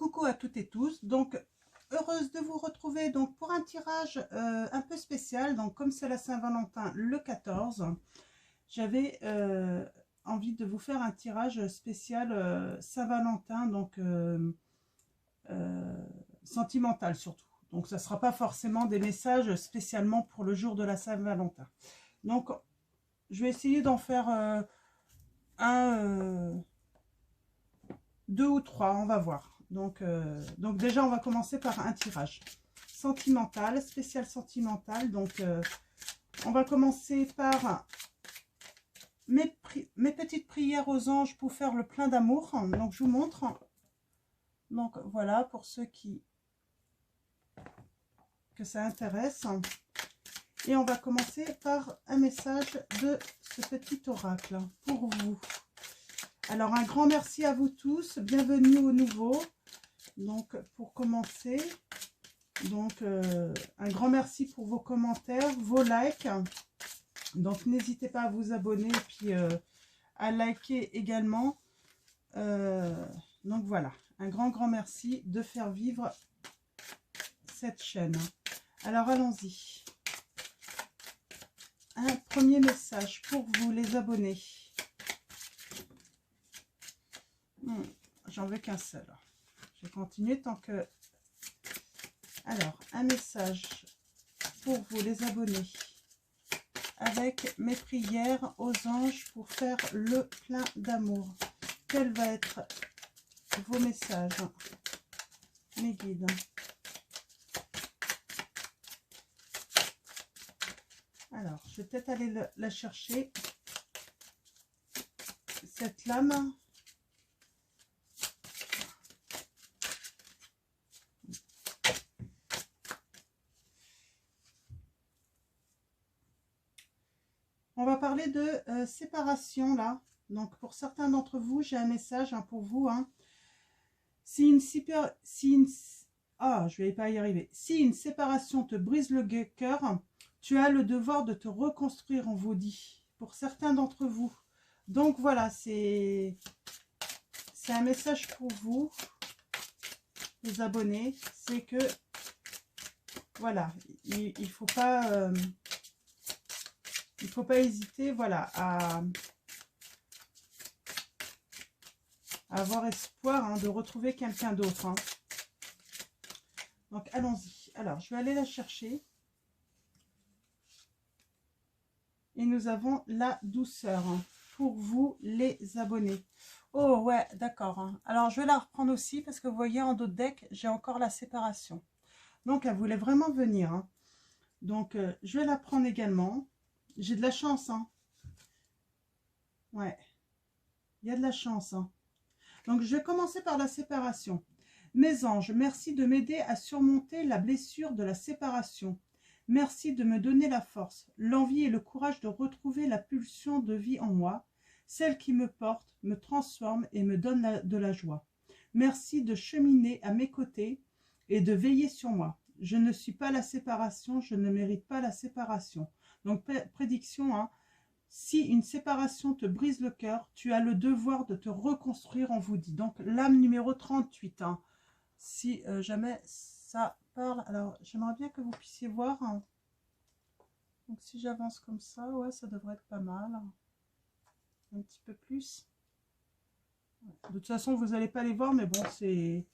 coucou à toutes et tous. Donc, heureuse de vous retrouver donc pour un tirage un peu spécial. Donc, comme c'est la Saint-Valentin le 14, j'avais envie de vous faire un tirage spécial Saint-Valentin, donc sentimental surtout. Donc, ça ne sera pas forcément des messages spécialement pour le jour de la Saint-Valentin. Donc, je vais essayer d'en faire deux ou trois, on va voir. Donc déjà, on va commencer par un tirage sentimental, spécial sentimental. Donc, on va commencer par mes petites prières aux anges pour faire le plein d'amour. Donc, je vous montre. Donc, voilà, pour ceux que ça intéresse. Et on va commencer par un message de ce petit oracle pour vous. Alors, un grand merci à vous tous. Bienvenue au nouveau. Donc, pour commencer, donc un grand merci pour vos commentaires, vos likes. Donc, n'hésitez pas à vous abonner et puis à liker également. Donc, voilà. Un grand merci de faire vivre cette chaîne. Alors, allons-y. Un premier message pour vous, les abonnés. J'en veux qu'un seul. Je vais continuer tant que... Alors, un message pour vous, les abonnés, avec mes prières aux anges pour faire le plein d'amour. Quel va être vos messages, mes guides? Alors, je vais peut-être aller la chercher, cette lame. On va parler de séparation, là. Donc, pour certains d'entre vous, j'ai un message pour vous. Si une séparation te brise le cœur, tu as le devoir de te reconstruire, on vous dit. Pour certains d'entre vous. Donc, voilà, c'est un message pour vous, les abonnés. C'est que, voilà, il ne faut pas... il ne faut pas hésiter, voilà, à avoir espoir de retrouver quelqu'un d'autre. Donc, allons-y. Alors, je vais aller la chercher. Et nous avons la douceur pour vous, les abonnés. Oh, ouais, d'accord. Alors, je vais la reprendre aussi parce que vous voyez, en dos de deck, j'ai encore la séparation. Donc, elle voulait vraiment venir. Donc, je vais la prendre également. J'ai de la chance, Ouais, il y a de la chance, Donc, je vais commencer par la séparation. Mes anges, merci de m'aider à surmonter la blessure de la séparation. Merci de me donner la force, l'envie et le courage de retrouver la pulsion de vie en moi, celle qui me porte, me transforme et me donne de la joie. Merci de cheminer à mes côtés et de veiller sur moi. Je ne suis pas la séparation, je ne mérite pas la séparation. Donc, prédiction, si une séparation te brise le cœur, tu as le devoir de te reconstruire, on vous dit. Donc, l'âme numéro 38. Si jamais ça parle. Alors, j'aimerais bien que vous puissiez voir. Donc, si j'avance comme ça, ouais, ça devrait être pas mal. Un petit peu plus. De toute façon, vous n'allez pas les voir, mais bon, c'est...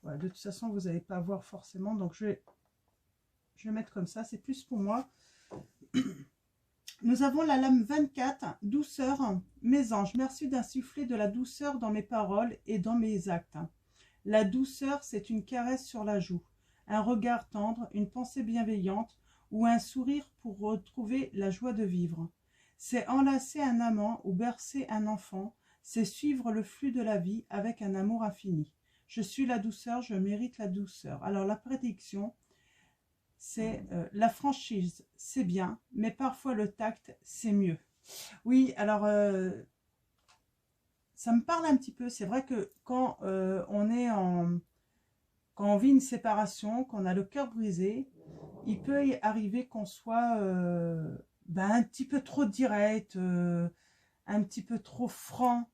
Ouais, de toute façon, vous n'allez pas voir forcément. Donc, je vais mettre comme ça. C'est plus pour moi. Nous avons la lame 24, douceur. Mes anges, merci d'insuffler de la douceur dans mes paroles et dans mes actes. La douceur, c'est une caresse sur la joue, un regard tendre, une pensée bienveillante ou un sourire pour retrouver la joie de vivre. C'est enlacer un amant ou bercer un enfant, c'est suivre le flux de la vie avec un amour infini. Je suis la douceur, je mérite la douceur. Alors la prédiction, c'est la franchise, c'est bien, mais parfois le tact, c'est mieux. Oui, alors, ça me parle un petit peu. C'est vrai que quand quand on vit une séparation, qu'on a le cœur brisé, il peut y arriver qu'on soit un petit peu trop direct, un petit peu trop franc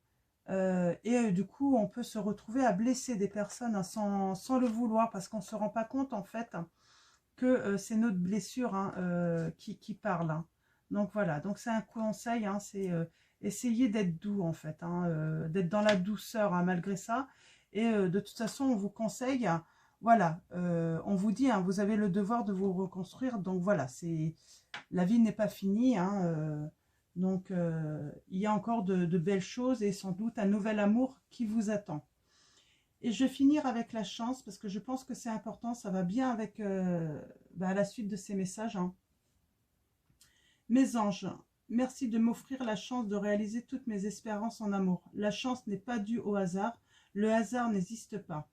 Du coup, on peut se retrouver à blesser des personnes hein, sans le vouloir, parce qu'on ne se rend pas compte en fait que c'est notre blessure hein, qui parle. Hein. Donc voilà, donc c'est un conseil, hein, c'est essayer d'être doux en fait, hein, d'être dans la douceur hein, malgré ça. Et de toute façon, on vous conseille, voilà, on vous dit, hein, vous avez le devoir de vous reconstruire. Donc voilà, la vie n'est pas finie. Hein, donc il y a encore de belles choses et sans doute un nouvel amour qui vous attend. Et je vais finir avec la chance parce que je pense que c'est important, ça va bien avec la suite de ces messages. Hein. Mes anges, merci de m'offrir la chance de réaliser toutes mes espérances en amour. La chance n'est pas due au hasard, le hasard n'existe pas.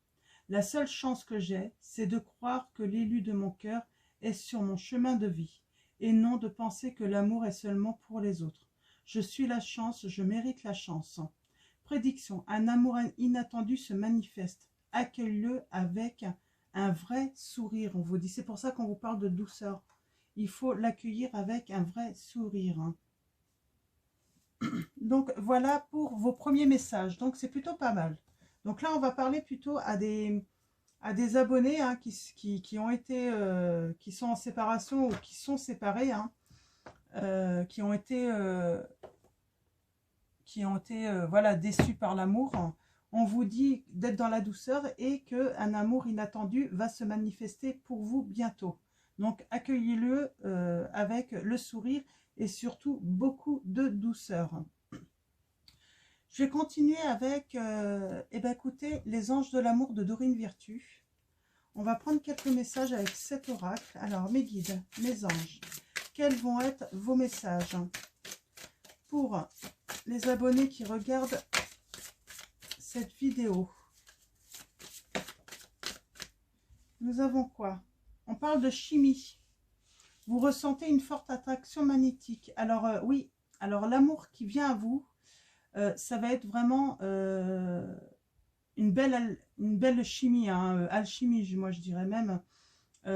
La seule chance que j'ai, c'est de croire que l'élu de mon cœur est sur mon chemin de vie, et non de penser que l'amour est seulement pour les autres. Je suis la chance, je mérite la chance. Prédiction, un amour inattendu se manifeste. Accueille-le avec un vrai sourire, on vous dit. C'est pour ça qu'on vous parle de douceur. Il faut l'accueillir avec un vrai sourire. Hein. Donc voilà pour vos premiers messages. Donc c'est plutôt pas mal. Donc là on va parler plutôt à des abonnés hein, qui ont été qui sont en séparation ou qui sont séparés, hein, qui ont été voilà, déçus par l'amour. On vous dit d'être dans la douceur et qu'un amour inattendu va se manifester pour vous bientôt. Donc accueillez-le avec le sourire et surtout beaucoup de douceur. Je vais continuer avec, écoutez, les anges de l'amour de Dorine Virtue. On va prendre quelques messages avec cet oracle. Alors, mes guides, mes anges, quels vont être vos messages pour les abonnés qui regardent cette vidéo? Nous avons quoi? On parle de chimie. Vous ressentez une forte attraction magnétique. Alors, oui, alors l'amour qui vient à vous, ça va être vraiment une belle chimie, hein, alchimie, moi je dirais même.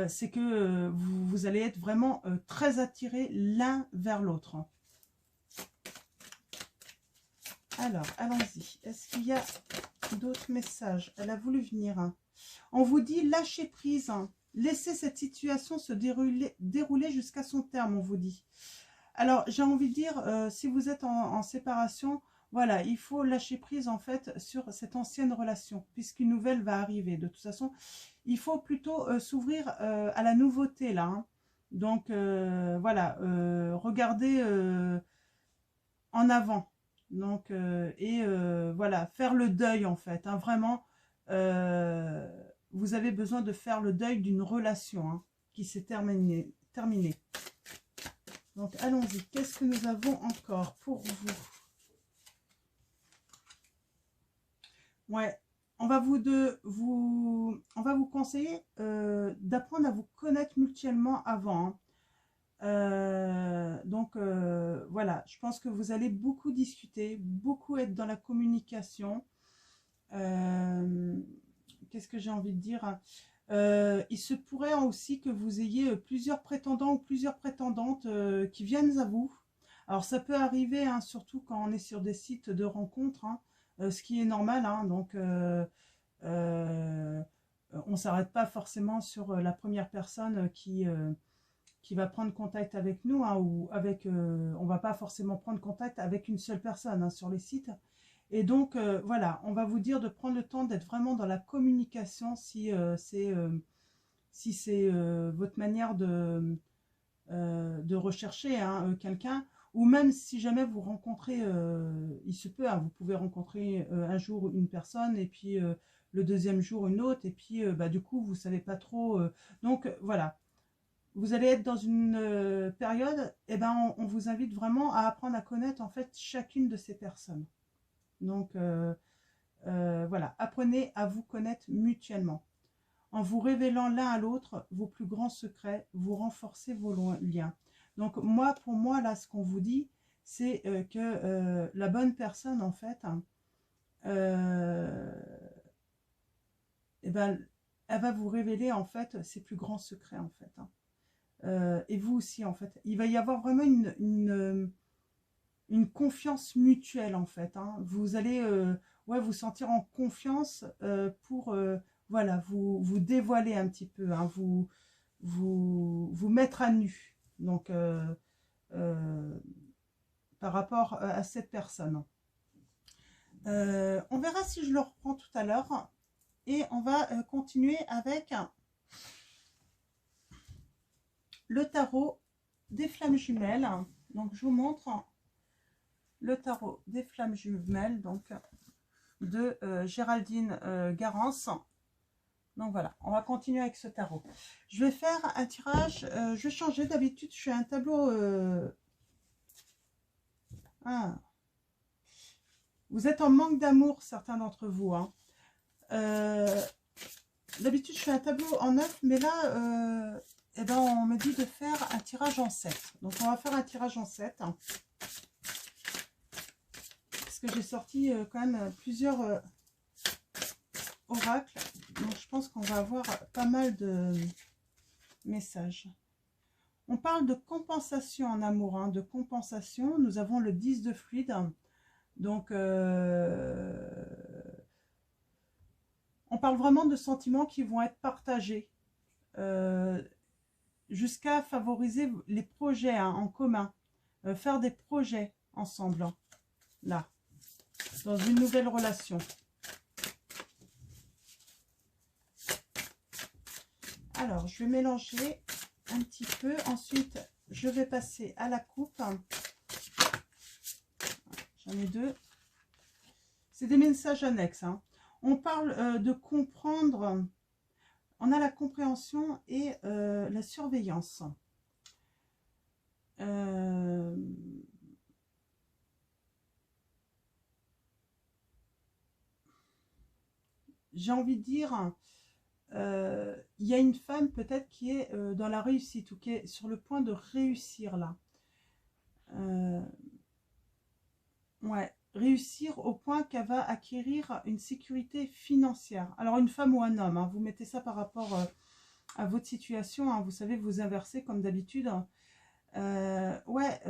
C'est que vous allez être vraiment très attirés l'un vers l'autre. Alors, allons-y. Est-ce qu'il y a d'autres messages? Elle a voulu venir. Hein. On vous dit lâcher prise. Hein. Laissez cette situation se dérouler jusqu'à son terme, on vous dit. Alors, j'ai envie de dire, si vous êtes en séparation, voilà, il faut lâcher prise en fait sur cette ancienne relation, puisqu'une nouvelle va arriver. De toute façon, il faut plutôt s'ouvrir à la nouveauté là. Hein. Donc, voilà, regardez en avant. Donc, voilà, faire le deuil en fait. Hein, vraiment, vous avez besoin de faire le deuil d'une relation hein, qui s'est terminée. Donc, allons-y. Qu'est-ce que nous avons encore pour vous? Ouais, on va vous conseiller d'apprendre à vous connaître mutuellement avant. Hein. Donc, voilà, je pense que vous allez beaucoup discuter, beaucoup être dans la communication. Qu'est-ce que j'ai envie de dire? Il se pourrait aussi que vous ayez plusieurs prétendants ou plusieurs prétendantes qui viennent à vous. Alors ça peut arriver, hein, surtout quand on est sur des sites de rencontres, hein, ce qui est normal. Hein, donc on ne s'arrête pas forcément sur la première personne qui va prendre contact avec nous, hein, ou avec, on va pas forcément prendre contact avec une seule personne hein, sur les sites. Et donc, voilà, on va vous dire de prendre le temps d'être vraiment dans la communication si c'est votre manière de rechercher hein, quelqu'un, ou même si jamais vous rencontrez, il se peut, hein, vous pouvez rencontrer un jour une personne, et puis le deuxième jour une autre, et puis du coup, vous savez pas trop. Donc, voilà. Vous allez être dans une période, et on vous invite vraiment à apprendre à connaître en fait chacune de ces personnes. Donc, voilà, apprenez à vous connaître mutuellement. En vous révélant l'un à l'autre vos plus grands secrets, vous renforcez vos liens. Donc, pour moi, là, ce qu'on vous dit, c'est que la bonne personne, en fait, hein, elle va vous révéler, en fait, ses plus grands secrets, en fait. Hein. Et vous aussi, en fait. Il va y avoir vraiment une confiance mutuelle en fait. Hein. Vous allez ouais, vous sentir en confiance pour voilà, vous dévoiler un petit peu, hein, vous mettre à nu. Donc par rapport à cette personne. On verra si je le reprends tout à l'heure. Et on va continuer avec le tarot des flammes jumelles. Donc je vous montre le tarot des flammes jumelles donc de Géraldine Garance. Donc voilà, on va continuer avec ce tarot. Je vais faire un tirage, je vais changer. D'habitude je fais un tableau vous êtes en manque d'amour, certains d'entre vous, hein. D'habitude je fais un tableau en 9, mais là eh ben, on me dit de faire un tirage en 7. Donc on va faire un tirage en 7. Parce que j'ai sorti quand même plusieurs oracles. Donc je pense qu'on va avoir pas mal de messages. On parle de compensation en amour, hein, de compensation. Nous avons le 10 de fluide. Donc on parle vraiment de sentiments qui vont être partagés. Jusqu'à favoriser les projets, hein, en commun, faire des projets ensemble, hein, là, dans une nouvelle relation. Alors, je vais mélanger un petit peu, ensuite je vais passer à la coupe. J'en ai deux. C'est des messages annexes, hein. On parle de comprendre. On a la compréhension et la surveillance. J'ai envie de dire, il y a une femme peut-être qui est dans la réussite ou qui est sur le point de réussir là. Ouais, réussir au point qu'elle va acquérir une sécurité financière. Alors une femme ou un homme, hein, vous mettez ça par rapport à votre situation, hein, vous savez, vous inversez comme d'habitude. Ouais,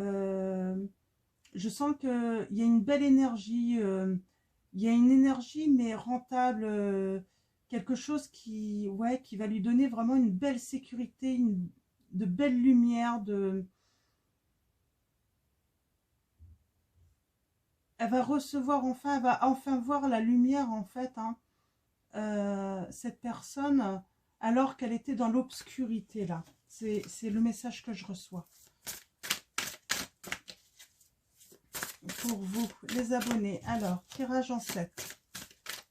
je sens qu'il y a une belle énergie, il y a une énergie mais rentable, quelque chose qui, ouais, qui va lui donner vraiment une belle sécurité, de belles lumières, elle va recevoir enfin, elle va enfin voir la lumière en fait, hein, cette personne, alors qu'elle était dans l'obscurité là. C'est le message que je reçois. Pour vous, les abonnés. Alors, tirage en 7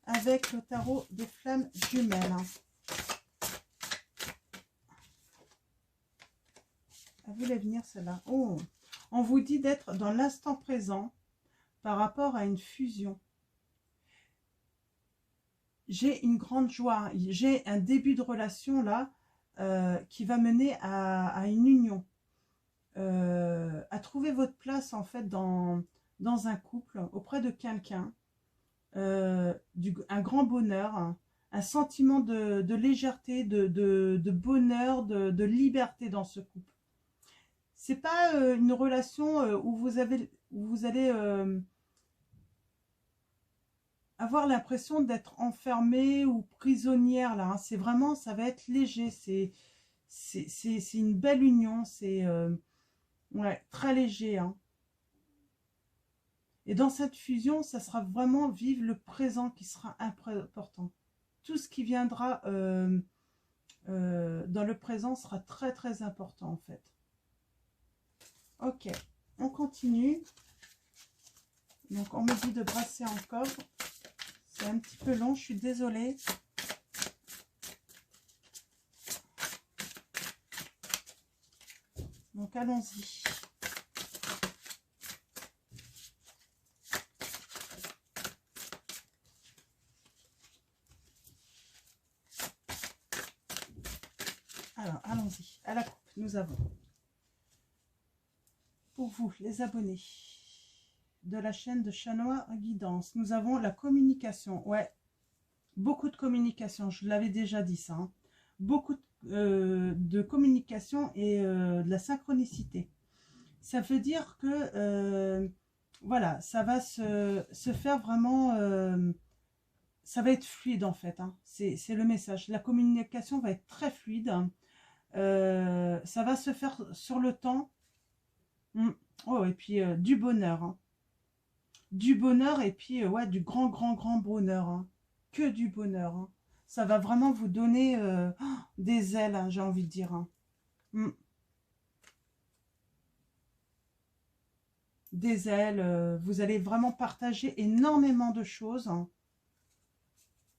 avec le tarot des flammes jumelles. Elle voulait venir celle-là. Oh, on vous dit d'être dans l'instant présent par rapport à une fusion. J'ai une grande joie. J'ai un début de relation là qui va mener à une union. À trouver votre place en fait dans un couple, auprès de quelqu'un. Un grand bonheur, un sentiment de légèreté, de bonheur, de liberté dans ce couple. C'est pas une relation où vous allez avoir l'impression d'être enfermé ou prisonnière là, hein. C'est vraiment, ça va être léger, c'est une belle union, c'est ouais, très léger, hein. Et dans cette fusion, ça sera vraiment vivre le présent qui sera important. Tout ce qui viendra dans le présent sera très très important en fait. Ok, on continue. Donc on me dit de brasser encore. C'est un petit peu long, je suis désolée. Donc allons-y. Alors, allons-y. À la coupe, nous avons, pour vous, les abonnés de la chaîne de Chanois Guidance, nous avons la communication. Ouais, beaucoup de communication. Je l'avais déjà dit ça, hein. Beaucoup de communication et de la synchronicité. Ça veut dire que voilà, ça va se faire vraiment, ça va être fluide en fait, hein. C'est le message. La communication va être très fluide, hein. Ça va se faire sur le temps. Mm. Oh, et puis du bonheur, hein. Du bonheur et puis ouais, du grand, grand, grand bonheur, hein. Que du bonheur, hein. Ça va vraiment vous donner des ailes, hein, j'ai envie de dire, hein. Mm. Des ailes, vous allez vraiment partager énormément de choses, hein.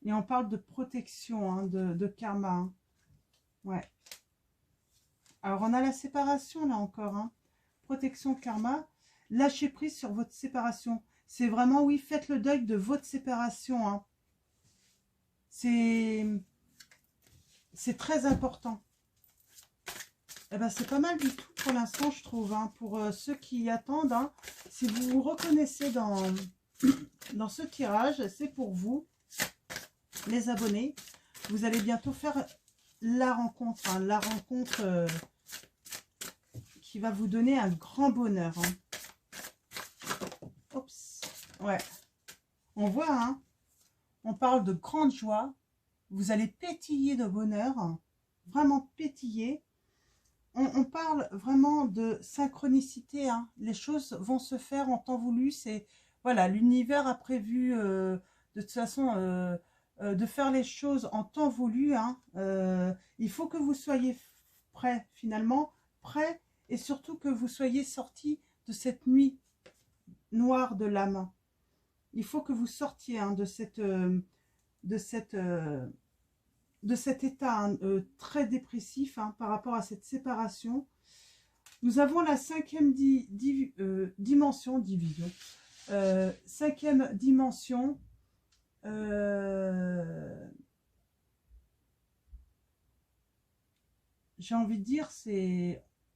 Et on parle de protection, hein, de karma, hein. Ouais. Alors, on a la séparation, là encore, hein. Protection, karma. Lâchez prise sur votre séparation. C'est vraiment, oui, faites le deuil de votre séparation, hein. C'est très important. Eh ben, c'est pas mal du tout pour l'instant, je trouve, hein, pour ceux qui attendent, hein. Si vous vous reconnaissez dans ce tirage, c'est pour vous, les abonnés. Vous allez bientôt faire la rencontre, hein, la rencontre qui va vous donner un grand bonheur, hein. Oups, ouais. On voit, hein, on parle de grande joie. Vous allez pétiller de bonheur, hein, vraiment pétiller. On parle vraiment de synchronicité, hein. Les choses vont se faire en temps voulu. C'est voilà, l'univers a prévu de toute façon de faire les choses en temps voulu, hein. Il faut que vous soyez prêts, finalement, prêts, et surtout que vous soyez sortis de cette nuit noire de l'âme. Il faut que vous sortiez, hein, de cet état, hein, très dépressif, hein, par rapport à cette séparation. Nous avons la cinquième dimension, division. Cinquième dimension. J'ai envie de dire,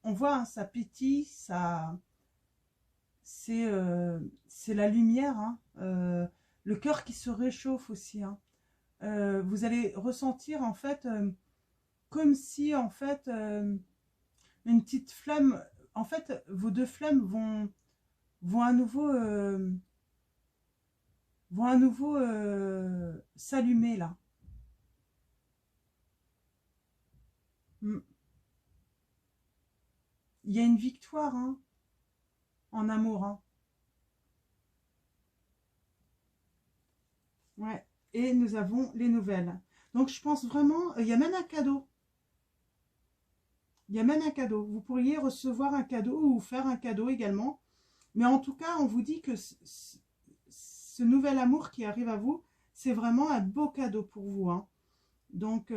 on voit, hein, ça pétille, c'est la lumière, hein, le cœur qui se réchauffe aussi, hein. Vous allez ressentir en fait comme si en fait une petite flamme, en fait vos deux flammes vont à nouveau s'allumer là. Mm. Il y a une victoire, hein, en amour, hein. Ouais. Et nous avons les nouvelles. Donc je pense vraiment, il y a même un cadeau. Il y a même un cadeau. Vous pourriez recevoir un cadeau ou faire un cadeau également. Mais en tout cas, on vous dit que ce nouvel amour qui arrive à vous, c'est vraiment un beau cadeau pour vous, hein. Donc,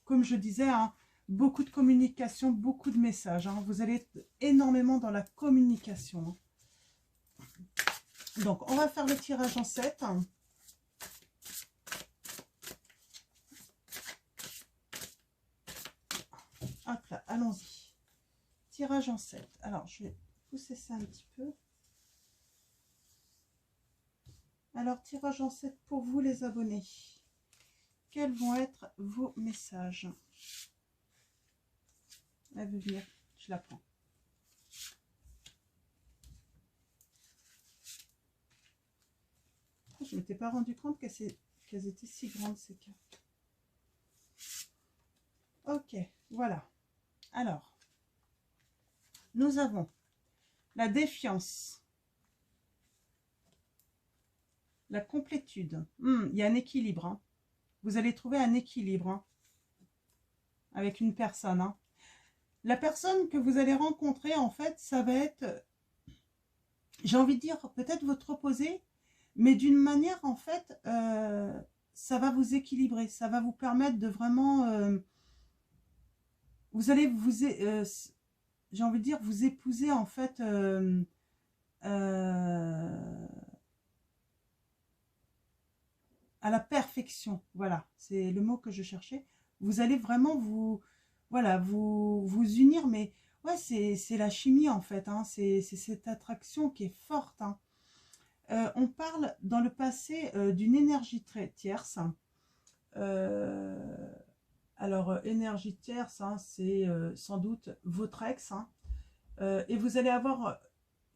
comme je disais, hein, beaucoup de communication, beaucoup de messages, hein. Vous allez être énormément dans la communication, hein. Donc, on va faire le tirage en 7. Hop là, allons-y. Tirage en 7. Alors, je vais pousser ça un petit peu. Alors, tirage en 7 pour vous, les abonnés. Quels vont être vos messages? Elle veut venir, je la prends. Je ne m'étais pas rendu compte qu'elles étaient si grandes, ces cartes. Ok, voilà. Alors, nous avons la défiance, la complétude. Il y a un équilibre, hein. Vous allez trouver un équilibre, hein, avec une personne, hein. La personne que vous allez rencontrer, en fait, ça va être, j'ai envie de dire, peut-être votre opposé, mais d'une manière, en fait, ça va vous équilibrer, ça va vous permettre de vraiment, vous allez j'ai envie de dire, vous épouser, en fait, à la perfection. Voilà, c'est le mot que je cherchais. Vous allez vraiment voilà, vous unir, mais ouais, c'est la chimie, en fait, hein. C'est cette attraction qui est forte, hein. On parle dans le passé d'une énergie très tierce. Alors, énergie tierce, hein, c'est sans doute votre ex, hein. Et vous allez avoir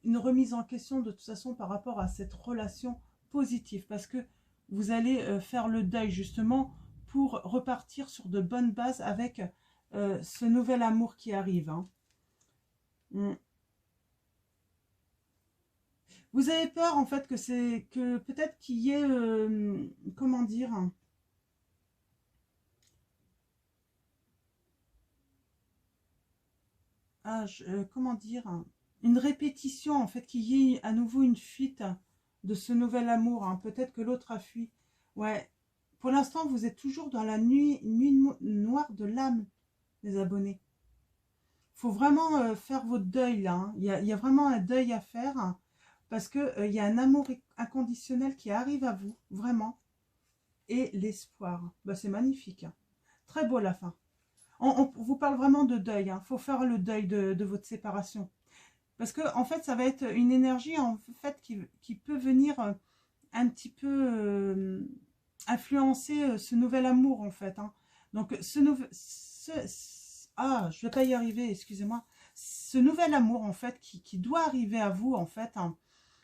une remise en question de toute façon par rapport à cette relation positive, parce que vous allez faire le deuil justement pour repartir sur de bonnes bases avec ce nouvel amour qui arrive. Hein. Vous avez peur en fait que peut-être qu'il y ait, comment dire, comment dire, une répétition en fait, qu'il y ait à nouveau une fuite de ce nouvel amour. Hein. Peut-être que l'autre a fui. Ouais. Pour l'instant, vous êtes toujours dans la nuit noire de l'âme, les abonnés. Il faut vraiment faire votre deuil là. Hein. Il y a vraiment un deuil à faire. Hein, parce qu'il y a un amour inconditionnel qui arrive à vous, vraiment. Et l'espoir. Bah, c'est magnifique. Hein. Très beau la fin. On vous parle vraiment de deuil. Il faut faire le deuil de votre séparation. Parce que en fait, ça va être une énergie en fait qui peut venir un petit peu influencer ce nouvel amour en fait. Hein. Donc je vais pas y arriver, excusez-moi. Ce nouvel amour en fait qui doit arriver à vous en fait. Hein,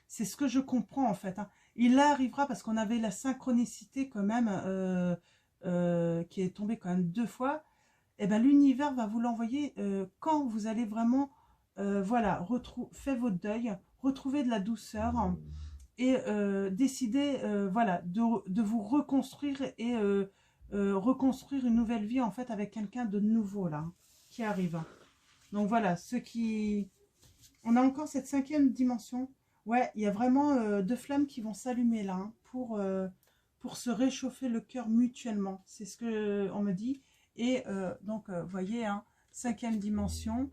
c'est ce que je comprends en fait. Hein. Il arrivera parce qu'on avait la synchronicité quand même qui est tombée quand même 2 fois. Et ben l'univers va vous l'envoyer quand vous allez vraiment voilà, faites votre deuil, retrouvez de la douceur et décidez voilà, de vous reconstruire et reconstruire une nouvelle vie en fait avec quelqu'un de nouveau là, qui arrive. Donc voilà, ceux qui... On a encore cette 5e dimension. Ouais, il y a vraiment 2 flammes qui vont s'allumer là hein, pour se réchauffer le cœur mutuellement. C'est ce qu'on me dit. Et donc, vous voyez, hein, 5e dimension.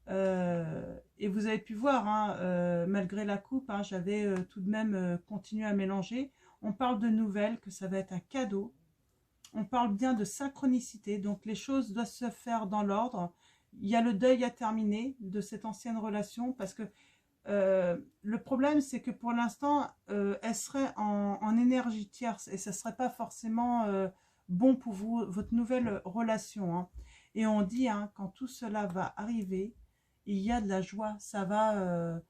Et vous avez pu voir, hein, malgré la coupe, hein, j'avais tout de même continué à mélanger. On parle de nouvelles, que ça va être un cadeau. On parle bien de synchronicité, donc les choses doivent se faire dans l'ordre. Il y a le deuil à terminer de cette ancienne relation, parce que le problème, c'est que pour l'instant, elle serait en énergie tierce, et ce ne serait pas forcément bon pour vous, votre nouvelle relation. Hein. Et on dit, hein, quand tout cela va arriver, il y a de la joie, ça va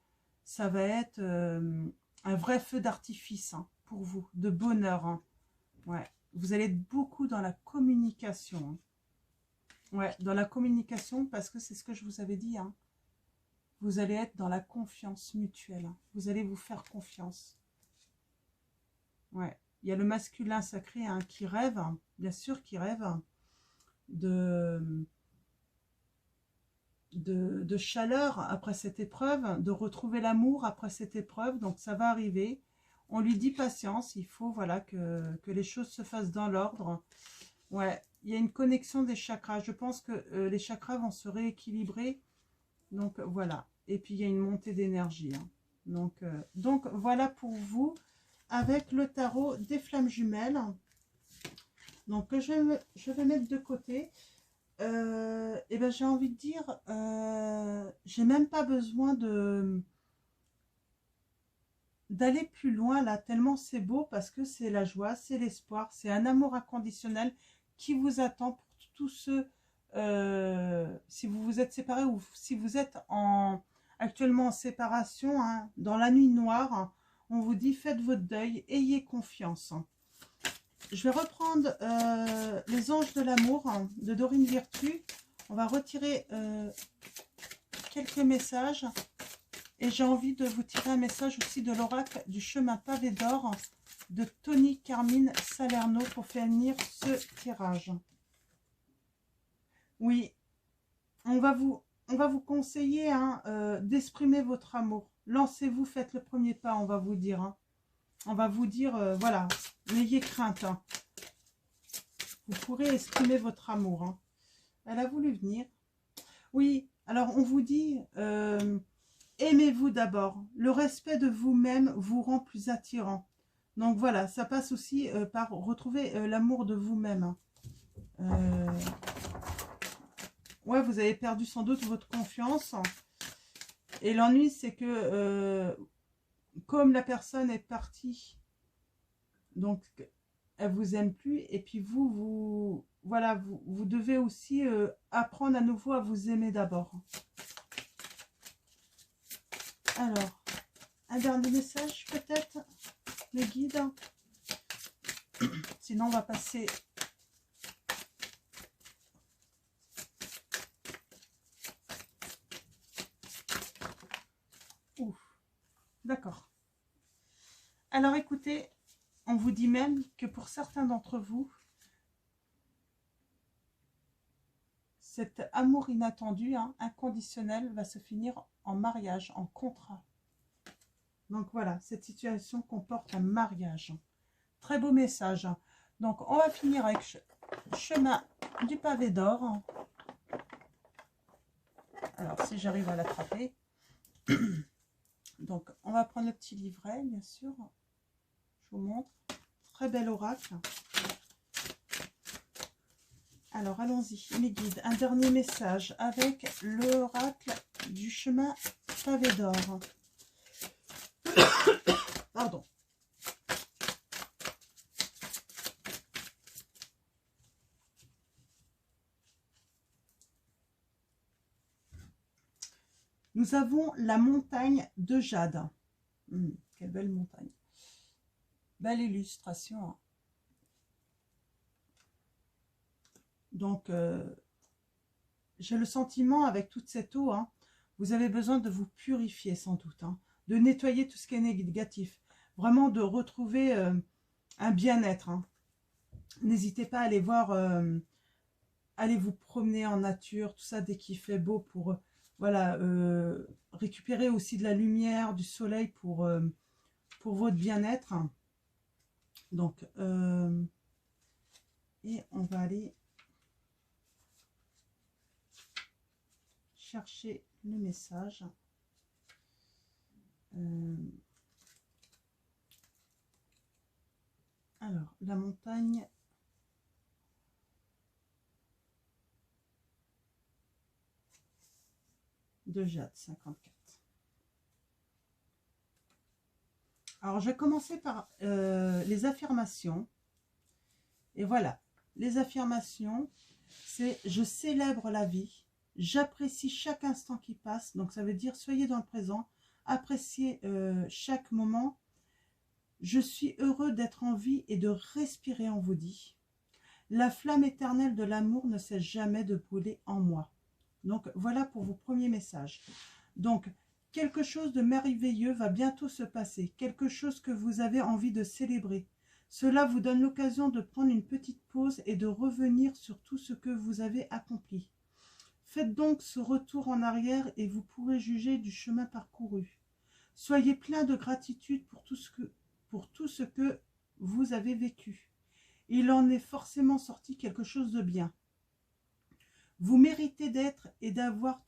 être un vrai feu d'artifice hein, pour vous, de bonheur. Hein. Ouais. Vous allez être beaucoup dans la communication. Hein. Ouais, dans la communication, parce que c'est ce que je vous avais dit. Hein. Vous allez être dans la confiance mutuelle. Hein. Vous allez vous faire confiance. Ouais. Il y a le masculin sacré hein, qui rêve, hein, bien sûr qui rêve de chaleur après cette épreuve, de retrouver l'amour après cette épreuve. Donc ça va arriver. On lui dit patience, il faut voilà que les choses se fassent dans l'ordre. Ouais, il y a une connexion des chakras. Je pense que les chakras vont se rééquilibrer. Donc voilà. Et puis il y a une montée d'énergie. Hein. Donc voilà pour vous avec le tarot des flammes jumelles. Donc je vais mettre de côté. Et ben j'ai envie de dire, j'ai même pas besoin d'aller plus loin là, tellement c'est beau, parce que c'est la joie, c'est l'espoir, c'est un amour inconditionnel qui vous attend pour tous ceux, si vous vous êtes séparés ou si vous êtes actuellement en séparation, hein, dans la nuit noire, hein, on vous dit faites votre deuil, ayez confiance. Je vais reprendre les anges de l'amour hein, de Dorine Virtue. On va retirer quelques messages. Et j'ai envie de vous tirer un message aussi de l'oracle du chemin pavé d'or de Tony Carmine Salerno pour finir ce tirage. Oui, on va vous conseiller hein, d'exprimer votre amour. Lancez-vous, faites le premier pas, on va vous dire. Hein. On va vous dire, voilà, n'ayez crainte. Hein. Vous pourrez exprimer votre amour. Hein. Elle a voulu venir. Oui, alors on vous dit... aimez-vous d'abord. Le respect de vous-même vous rend plus attirant. Donc voilà, ça passe aussi par retrouver l'amour de vous-même. Ouais, vous avez perdu sans doute votre confiance. Et l'ennui, c'est que comme la personne est partie, donc elle vous aime plus. Et puis voilà, vous devez aussi apprendre à nouveau à vous aimer d'abord. Alors, un dernier message peut-être, les guides. Sinon, on va passer... Ouf, d'accord. Alors écoutez, on vous dit même que pour certains d'entre vous, cet amour inattendu, hein, inconditionnel, va se finir en mariage, en contrat. Donc voilà, cette situation comporte un mariage. Très beau message. Donc on va finir avec chemin du pavé d'or. Alors si j'arrive à l'attraper. Donc on va prendre le petit livret, bien sûr. Je vous montre. Très bel oracle. Alors allons-y, mes guides. Un dernier message avec l'oracle du chemin pavé d'or. Pardon. Nous avons la montagne de jade. Quelle belle montagne. Belle illustration. Hein. Donc, j'ai le sentiment, avec toute cette eau, hein, vous avez besoin de vous purifier sans doute. Hein, de nettoyer tout ce qui est négatif. Vraiment de retrouver un bien-être. Hein. N'hésitez pas à aller voir, allez vous promener en nature, tout ça dès qu'il fait beau pour... voilà, récupérer aussi de la lumière, du soleil pour votre bien-être. Donc, et on va aller chercher le message. Alors, la montagne de jade, 54. Alors, je vais commencer par les affirmations. Et voilà, les affirmations, c'est « Je célèbre la vie, j'apprécie chaque instant qui passe ». Donc, ça veut dire « Soyez dans le présent, appréciez chaque moment. Je suis heureux d'être en vie et de respirer en vous dit. La flamme éternelle de l'amour ne cesse jamais de brûler en moi. » Donc, voilà pour vos premiers messages. Donc, quelque chose de merveilleux va bientôt se passer, quelque chose que vous avez envie de célébrer. Cela vous donne l'occasion de prendre une petite pause et de revenir sur tout ce que vous avez accompli. Faites donc ce retour en arrière et vous pourrez juger du chemin parcouru. Soyez plein de gratitude pour tout ce que vous avez vécu. Il en est forcément sorti quelque chose de bien. Vous méritez d'être et d'avoir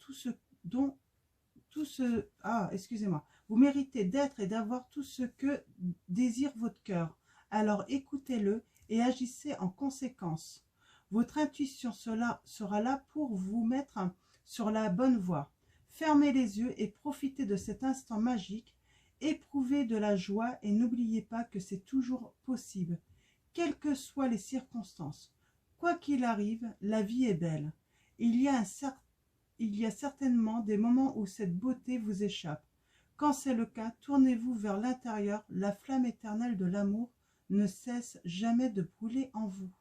Vous méritez d'être et d'avoir tout ce que désire votre cœur. Alors écoutez-le et agissez en conséquence. Votre intuition sera là pour vous mettre sur la bonne voie. Fermez les yeux et profitez de cet instant magique. Éprouvez de la joie et n'oubliez pas que c'est toujours possible, quelles que soient les circonstances. Quoi qu'il arrive, la vie est belle. Il y a certainement des moments où cette beauté vous échappe. Quand c'est le cas, tournez-vous vers l'intérieur. La flamme éternelle de l'amour ne cesse jamais de brûler en vous.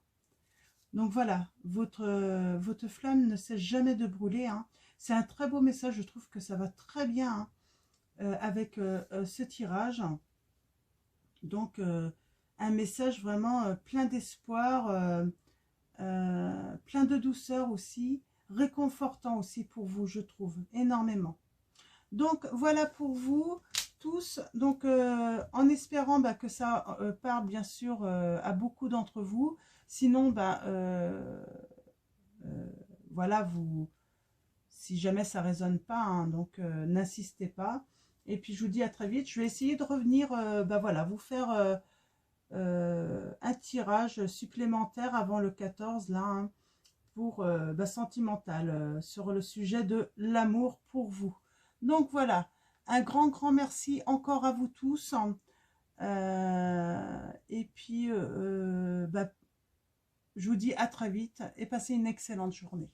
Donc voilà, votre flamme ne cesse jamais de brûler. Hein. C'est un très beau message, je trouve que ça va très bien avec ce tirage. Donc un message vraiment plein d'espoir, plein de douceur aussi, réconfortant aussi pour vous, je trouve, énormément. Donc voilà pour vous tous, donc en espérant que ça parle bien sûr à beaucoup d'entre vous. Sinon voilà, si jamais ça résonne pas, hein, donc n'insistez pas. Et puis je vous dis à très vite. Je vais essayer de revenir voilà, vous faire un tirage supplémentaire avant le 14 là, hein, pour sentimental, sur le sujet de l'amour pour vous. Donc voilà, un grand merci encore à vous tous. Et puis je vous dis à très vite et passez une excellente journée.